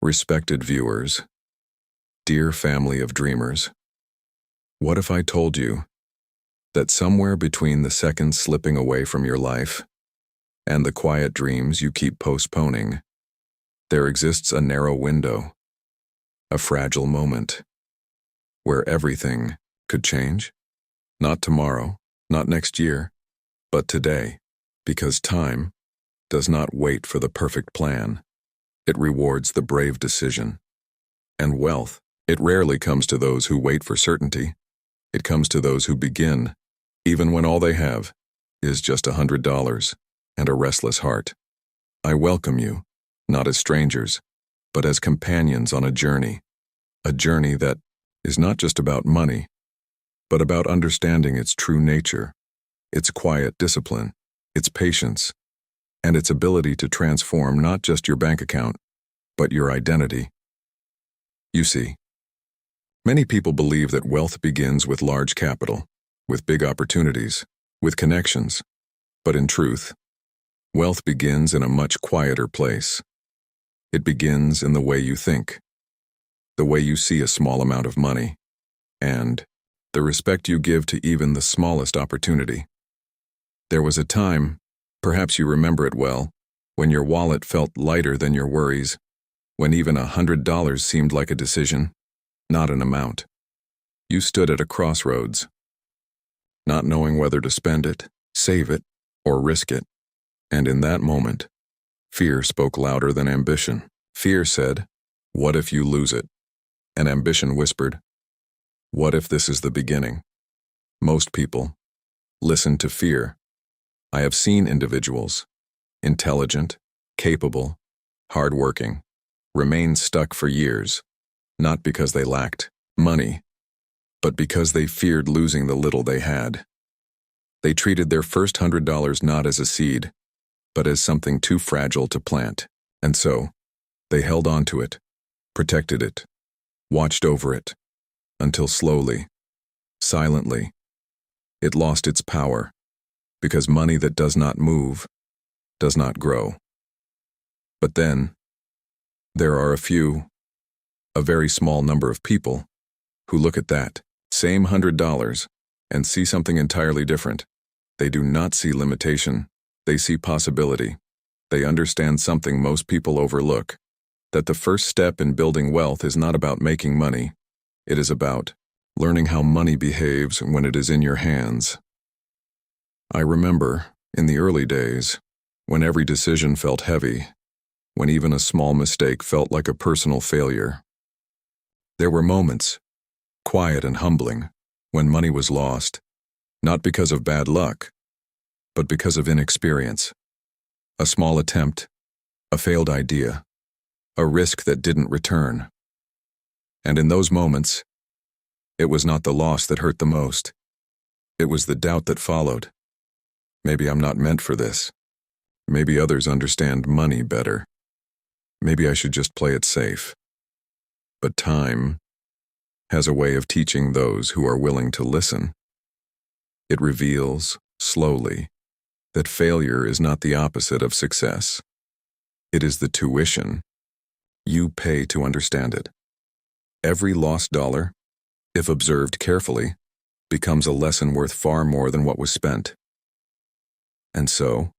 Respected viewers, dear family of dreamers, what if I told you that somewhere between the seconds slipping away from your life and the quiet dreams you keep postponing, there exists a narrow window, a fragile moment, where everything could change? Not tomorrow, not next year, but today, because time does not wait for the perfect plan. It rewards the brave decision. And wealth, it rarely comes to those who wait for certainty. It comes to those who begin, even when all they have is just $100 and a restless heart. I welcome you, not as strangers, but as companions on a journey that is not just about money, but about understanding its true nature, its quiet discipline, its patience, and its ability to transform not just your bank account, but your identity. You see, many people believe that wealth begins with large capital, with big opportunities, with connections. But in truth, wealth begins in a much quieter place. It begins in the way you think, the way you see a small amount of money, and the respect you give to even the smallest opportunity. There was a time, perhaps you remember it well, when your wallet felt lighter than your worries, when even $100 seemed like a decision, not an amount. You stood at a crossroads, not knowing whether to spend it, save it, or risk it. And in that moment, fear spoke louder than ambition. Fear said, "What if you lose it?" And ambition whispered, "What if this is the beginning?" Most people listen to fear. I have seen individuals, intelligent, capable, hardworking, remain stuck for years, not because they lacked money, but because they feared losing the little they had. They treated their first $100 not as a seed, but as something too fragile to plant, and so they held on to it, protected it, watched over it, until slowly, silently, it lost its power, because money that does not move does not grow. But then, there are a very small number of people, who look at that same $100 and see something entirely different. They do not see limitation, they see possibility. They understand something most people overlook, that the first step in building wealth is not about making money. It is about learning how money behaves when it is in your hands. I remember, in the early days, when every decision felt heavy, when even a small mistake felt like a personal failure. There were moments, quiet and humbling, when money was lost, not because of bad luck, but because of inexperience. A small attempt, a failed idea, a risk that didn't return. And in those moments, it was not the loss that hurt the most. It was the doubt that followed. Maybe I'm not meant for this. Maybe others understand money better. Maybe I should just play it safe. But time has a way of teaching those who are willing to listen. It reveals, slowly, that failure is not the opposite of success. It is the tuition you pay to understand it. Every lost dollar, if observed carefully, becomes a lesson worth far more than what was spent. And so,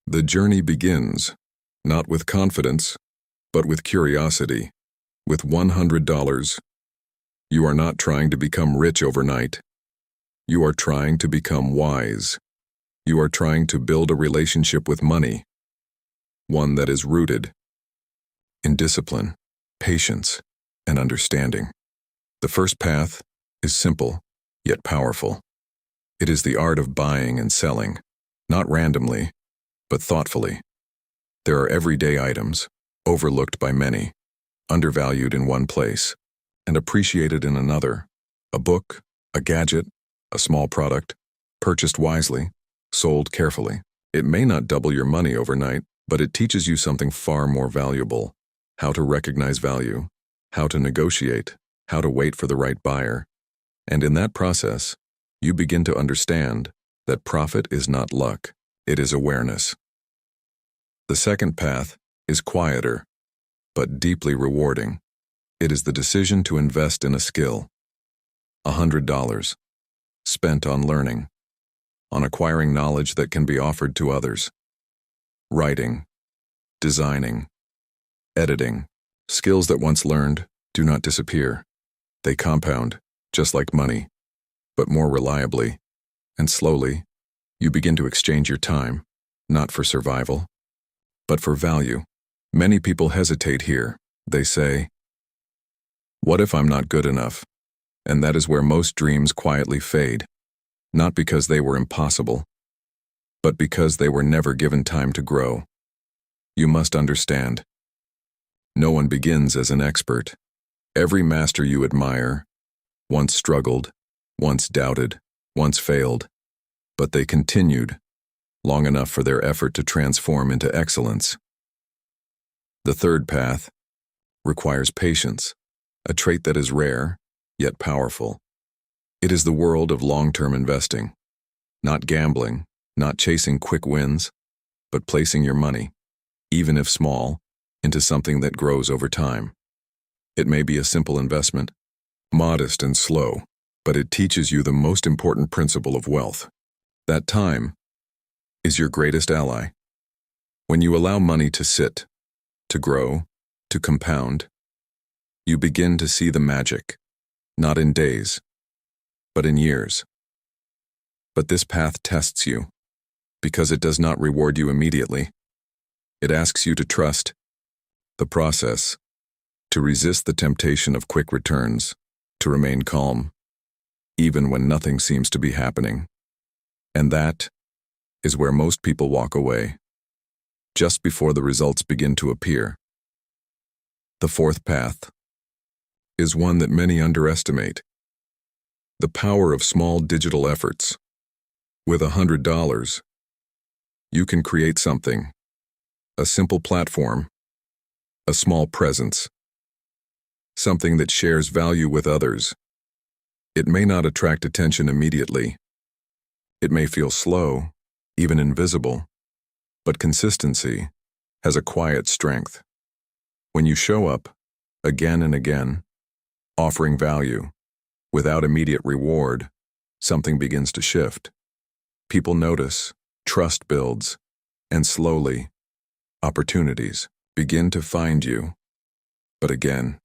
the journey begins, not with confidence, but with curiosity. With $100, you are not trying to become rich overnight. You are trying to become wise. You are trying to build a relationship with money, one that is rooted in discipline, patience, and understanding. The first path is simple, yet powerful. It is the art of buying and selling, not randomly, but thoughtfully. There are everyday items, overlooked by many, undervalued in one place, and appreciated in another. A book, a gadget, a small product, purchased wisely, sold carefully. It may not double your money overnight, but it teaches you something far more valuable: how to recognize value, how to negotiate, how to wait for the right buyer. And in that process, you begin to understand that profit is not luck, it is awareness. The second path is quieter, but deeply rewarding. It is the decision to invest in a skill. $100 spent on learning, on acquiring knowledge that can be offered to others. Writing, designing, editing. Skills that once learned do not disappear. They compound, just like money, but more reliably, and slowly, you begin to exchange your time, not for survival, but for value. Many people hesitate here. They say, "What if I'm not good enough?" And that is where most dreams quietly fade, not because they were impossible, but because they were never given time to grow. You must understand, no one begins as an expert. Every master you admire once struggled, once doubted, once failed, but they continued long enough for their effort to transform into excellence. The third path requires patience, a trait that is rare, yet powerful. It is the world of long-term investing, not gambling, not chasing quick wins, but placing your money, even if small, into something that grows over time. It may be a simple investment, modest and slow, but it teaches you the most important principle of wealth. That time is your greatest ally. When you allow money to sit, to grow, to compound, you begin to see the magic, not in days, but in years. But this path tests you, because it does not reward you immediately. It asks you to trust the process, to resist the temptation of quick returns, to remain calm, even when nothing seems to be happening. And that is where most people walk away, just before the results begin to appear. The fourth path is one that many underestimate. The power of small digital efforts. With $100, you can create something, a simple platform, a small presence, something that shares value with others. It may not attract attention immediately. It may feel slow, even invisible, but consistency has a quiet strength. When you show up, again and again, offering value, without immediate reward, something begins to shift. People notice, trust builds, and slowly, opportunities begin to find you. But again,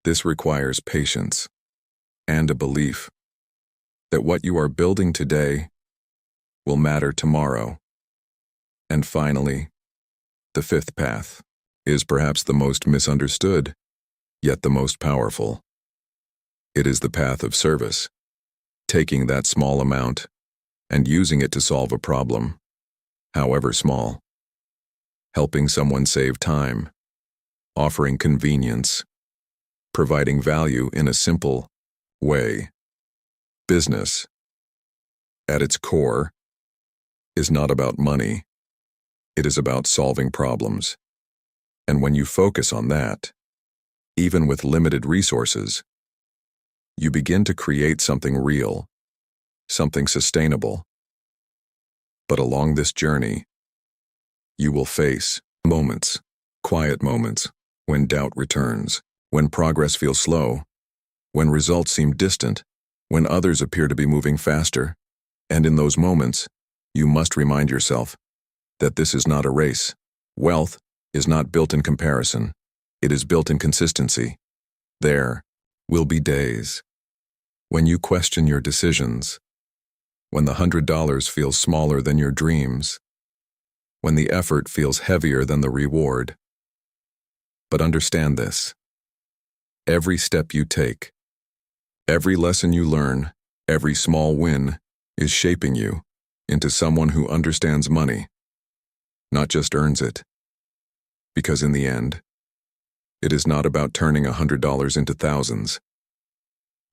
this requires patience and a belief that what you are building today will matter tomorrow. And finally, the fifth path is perhaps the most misunderstood, yet the most powerful. It is the path of service, taking that small amount and using it to solve a problem, however small. Helping someone save time, offering convenience, providing value in a simple way. Business, at its core, is not about money. It is about solving problems. And when you focus on that, even with limited resources, you begin to create something real, something sustainable. But along this journey, you will face moments, quiet moments, when doubt returns, when progress feels slow, when results seem distant, when others appear to be moving faster. And in those moments, you must remind yourself that this is not a race. Wealth is not built in comparison. It is built in consistency. There will be days when you question your decisions, when the $100 feels smaller than your dreams, when the effort feels heavier than the reward. But understand this: every step you take, every lesson you learn, every small win is shaping you into someone who understands money, not just earns it. Because in the end, it is not about turning $100 into thousands.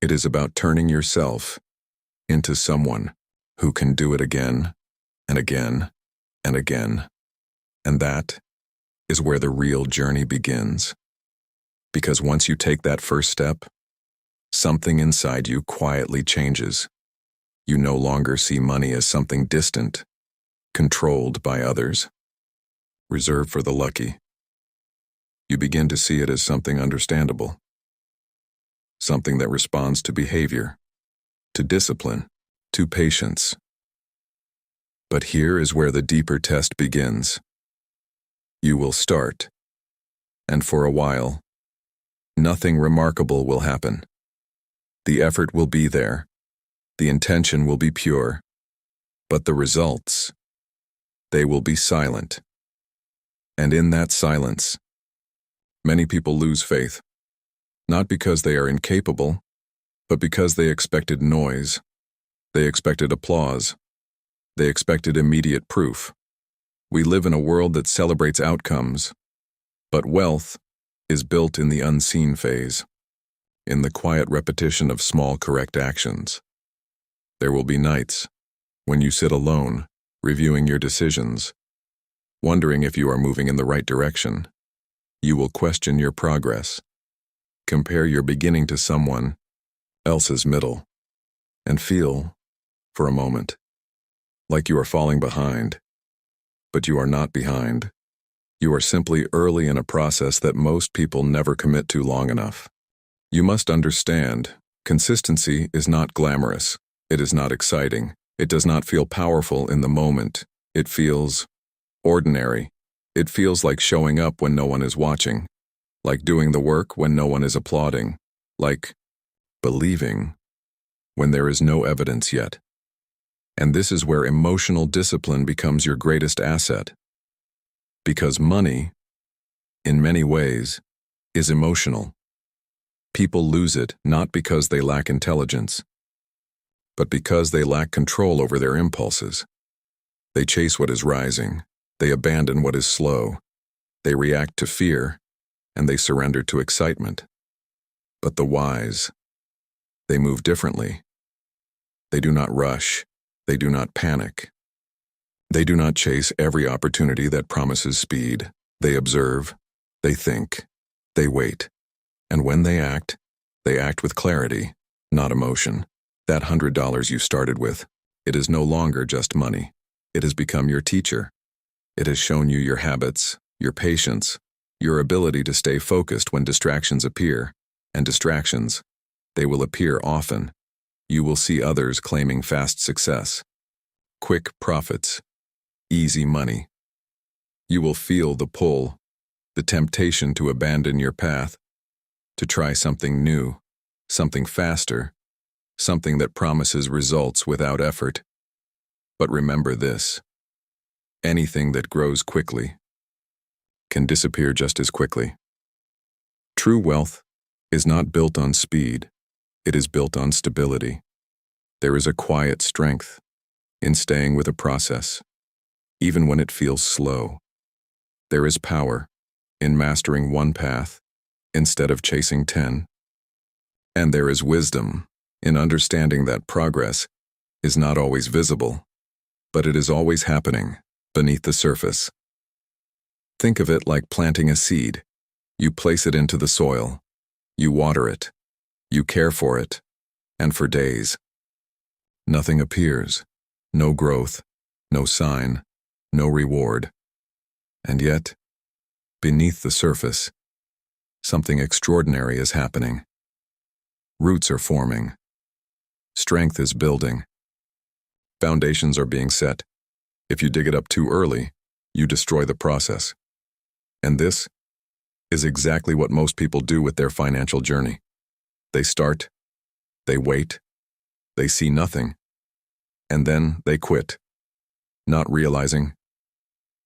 It is about turning yourself into someone who can do it again and again and again. And that is where the real journey begins. Because once you take that first step, something inside you quietly changes. You no longer see money as something distant, controlled by others, reserved for the lucky. You begin to see it as something understandable, something that responds to behavior, to discipline, to patience. But here is where the deeper test begins. You will start, and for a while, nothing remarkable will happen. The effort will be there, the intention will be pure, but the results, they will be silent. And in that silence, many people lose faith, not because they are incapable, but because they expected noise, they expected applause, they expected immediate proof. We live in a world that celebrates outcomes, but wealth is built in the unseen phase, in the quiet repetition of small correct actions. There will be nights when you sit alone, reviewing your decisions, wondering if you are moving in the right direction. You will question your progress, compare your beginning to someone else's middle, and feel, for a moment, like you are falling behind. But you are not behind. You are simply early in a process that most people never commit to long enough. You must understand, consistency is not glamorous. It is not exciting. It does not feel powerful in the moment. It feels ordinary. It feels like showing up when no one is watching, like doing the work when no one is applauding, like believing when there is no evidence yet. And this is where emotional discipline becomes your greatest asset. Because money, in many ways, is emotional. People lose it not because they lack intelligence, but because they lack control over their impulses. They chase what is rising, they abandon what is slow, they react to fear, and they surrender to excitement. But the wise, they move differently. They do not rush. They do not panic. They do not chase every opportunity that promises speed. They observe, they think, they wait. And when they act with clarity, not emotion. That $100 you started with, it is no longer just money. It has become your teacher. It has shown you your habits, your patience, your ability to stay focused when distractions appear. And distractions, they will appear often. You will see others claiming fast success, quick profits, easy money. You will feel the pull, the temptation to abandon your path, to try something new, something faster, something that promises results without effort. But remember this: anything that grows quickly can disappear just as quickly. True wealth is not built on speed, it is built on stability. There is a quiet strength in staying with a process, even when it feels slow. There is power in mastering one path instead of chasing 10. And there is wisdom in understanding that progress is not always visible, but it is always happening beneath the surface. Think of it like planting a seed. You place it into the soil, you water it, you care for it, and for days, nothing appears, no growth, no sign, no reward. And yet, beneath the surface, something extraordinary is happening. Roots are forming. Strength is building. Foundations are being set. If you dig it up too early, you destroy the process. And this is exactly what most people do with their financial journey. They start, they wait, they see nothing, and then they quit, not realizing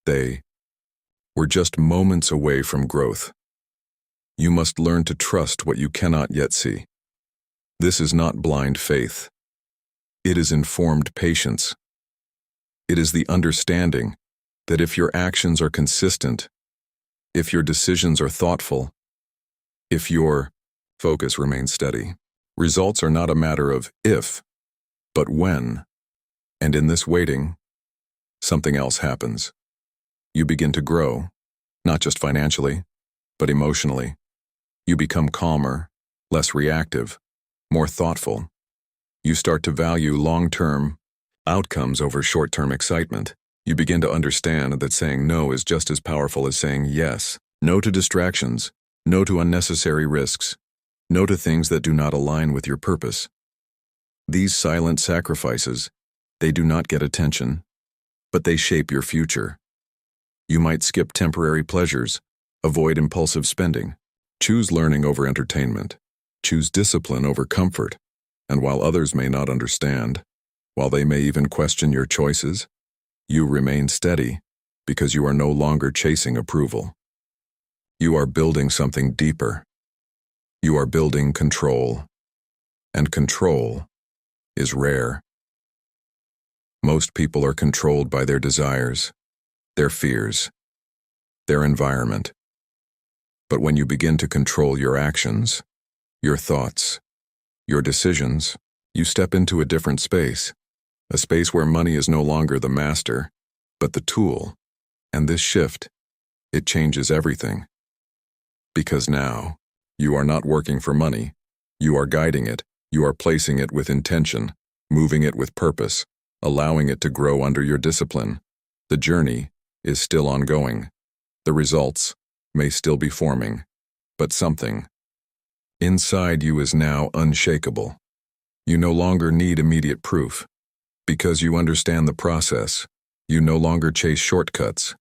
they were just moments away from growth. You must learn to trust what you cannot yet see. This is not blind faith. It is informed patience. It is the understanding that if your actions are consistent, if your decisions are thoughtful, if your focus remains steady, results are not a matter of if, but when. And in this waiting, something else happens. You begin to grow, not just financially, but emotionally. You become calmer, less reactive, more thoughtful. You start to value long-term outcomes over short-term excitement. You begin to understand that saying no is just as powerful as saying yes. No to distractions. No to unnecessary risks. No to things that do not align with your purpose. These silent sacrifices, they do not get attention, but they shape your future. You might skip temporary pleasures, avoid impulsive spending, choose learning over entertainment, choose discipline over comfort, and while others may not understand, while they may even question your choices, you remain steady because you are no longer chasing approval. You are building something deeper. You are building control, and control is rare. Most people are controlled by their desires, their fears, their environment. But when you begin to control your actions, your thoughts, your decisions, you step into a different space, a space where money is no longer the master, but the tool. And this shift, it changes everything. Because now, you are not working for money. You are guiding it. You are placing it with intention, moving it with purpose, allowing it to grow under your discipline. The journey is still ongoing. The results may still be forming, but something inside you is now unshakable. You no longer need immediate proof. Because you understand the process, you no longer chase shortcuts.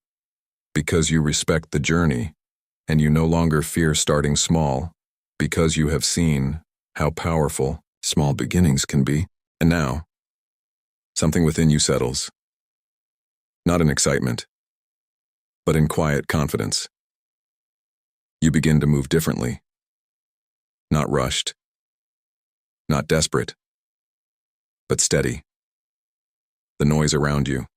Because you respect the journey, and you no longer fear starting small, because you have seen how powerful small beginnings can be. And now, something within you settles. Not in excitement, but in quiet confidence. You begin to move differently. Not rushed, not desperate, but steady. The noise around you,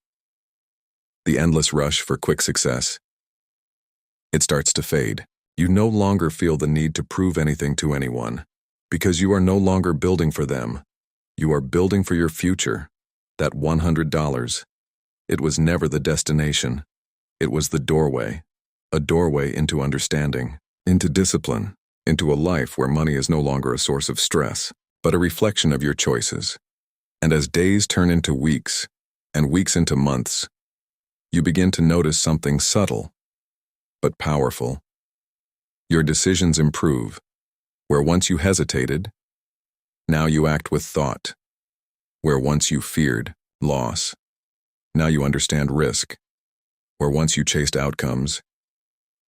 the endless rush for quick success, it starts to fade. You no longer feel the need to prove anything to anyone, because you are no longer building for them. You are building for your future. That $100, it was never the destination. It was the doorway, a doorway into understanding, into discipline, into a life where money is no longer a source of stress, but a reflection of your choices. And as days turn into weeks, and weeks into months, you begin to notice something subtle, but powerful. Your decisions improve. Where once you hesitated, now you act with thought. Where once you feared loss, now you understand risk. Where once you chased outcomes,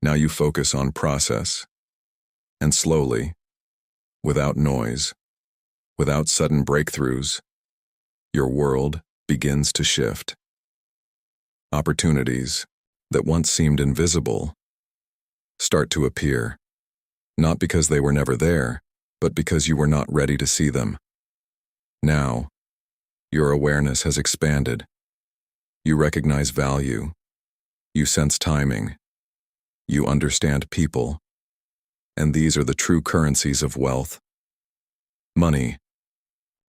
now you focus on process. And slowly, without noise, without sudden breakthroughs, your world begins to shift. Opportunities that once seemed invisible start to appear, not because they were never there, but because you were not ready to see them. Now, your awareness has expanded. You recognize value. You sense timing. You understand people. And these are the true currencies of wealth. Money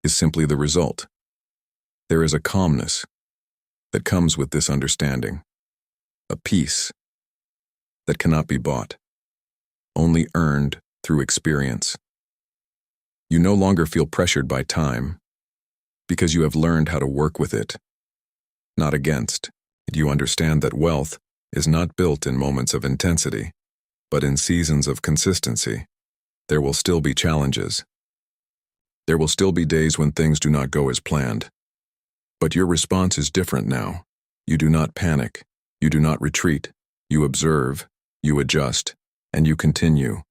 is simply the result. There is a calmness that comes with this understanding, a peace that cannot be bought, only earned through experience. You no longer feel pressured by time because you have learned how to work with it, not against. You understand that wealth is not built in moments of intensity, but in seasons of consistency. There will still be challenges. There will still be days when things do not go as planned. But your response is different now. You do not panic. You do not retreat. You observe, you adjust, and you continue.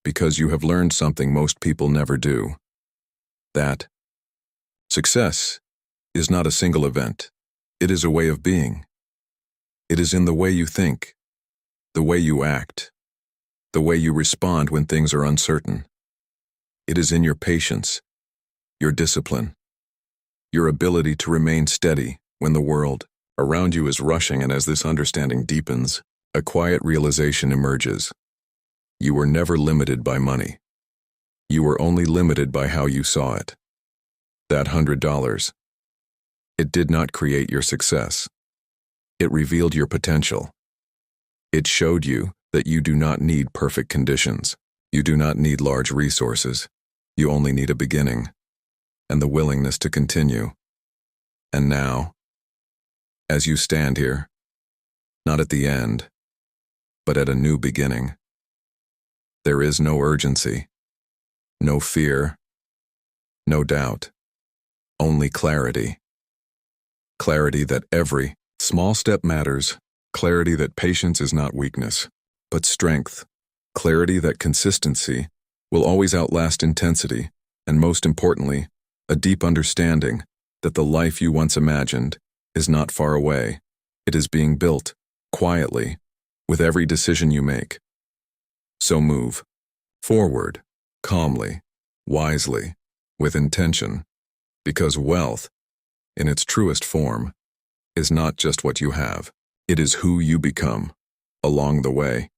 Because you have learned something most people never do. That success is not a single event. It is a way of being. It is in the way you think, the way you act, the way you respond when things are uncertain. It is in your patience, your discipline, your ability to remain steady when the world around you is rushing. And as this understanding deepens, a quiet realization emerges. You were never limited by money. You were only limited by how you saw it. That $100, it did not create your success. It revealed your potential. It showed you that you do not need perfect conditions. You do not need large resources. You only need a beginning and the willingness to continue. And now, as you stand here, not at the end, but at a new beginning. There is no urgency, no fear, no doubt, only clarity. Clarity that every small step matters, clarity that patience is not weakness, but strength, clarity that consistency will always outlast intensity, and most importantly, a deep understanding that the life you once imagined is not far away. It is being built, quietly, with every decision you make. So move forward, calmly, wisely, with intention, because wealth, in its truest form, is not just what you have, it is who you become along the way.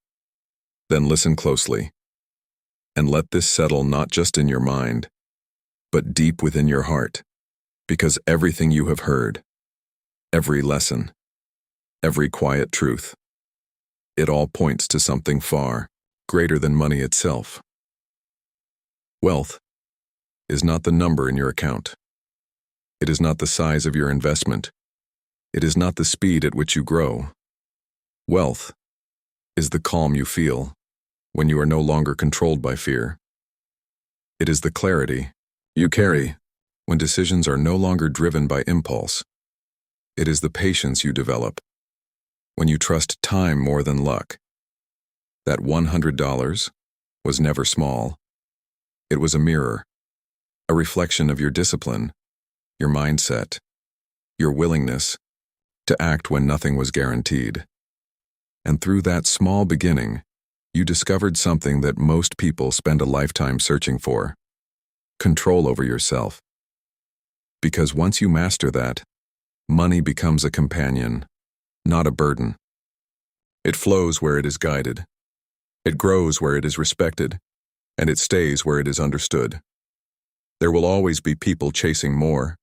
Then listen closely, and let this settle not just in your mind, but deep within your heart, because everything you have heard, every lesson, every quiet truth, it all points to something far greater than money itself. Wealth is not the number in your account. It is not the size of your investment. It is not the speed at which you grow. Wealth is the calm you feel when you are no longer controlled by fear. It is the clarity you carry when decisions are no longer driven by impulse. It is the patience you develop when you trust time more than luck. That $100 was never small. It was a mirror, a reflection of your discipline, your mindset, your willingness to act when nothing was guaranteed. And through that small beginning, you discovered something that most people spend a lifetime searching for: control over yourself. Because once you master that, money becomes a companion, not a burden. It flows where it is guided. It grows where it is respected, and it stays where it is understood. There will always be people chasing more,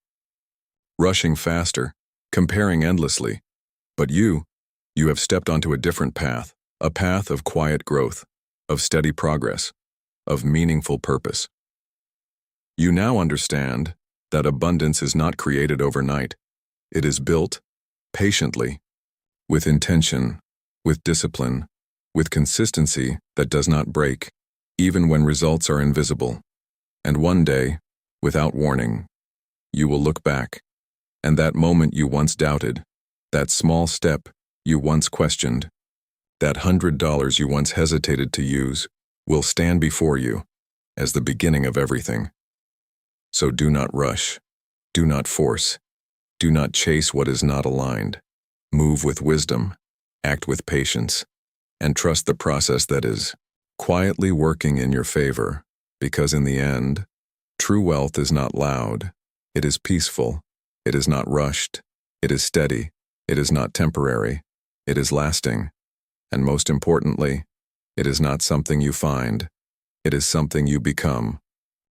rushing faster, comparing endlessly, but you have stepped onto a different path, a path of quiet growth, of steady progress, of meaningful purpose. You now understand that abundance is not created overnight. It is built patiently, with intention, with discipline, with consistency that does not break, even when results are invisible. And one day, without warning, you will look back, and that moment you once doubted, that small step you once questioned, that $100 you once hesitated to use, will stand before you as the beginning of everything. So do not rush, do not force, do not chase what is not aligned. Move with wisdom, act with patience, and trust the process that is quietly working in your favor, because in the end, true wealth is not loud, it is peaceful, it is not rushed, it is steady, it is not temporary, it is lasting, and most importantly, it is not something you find, it is something you become.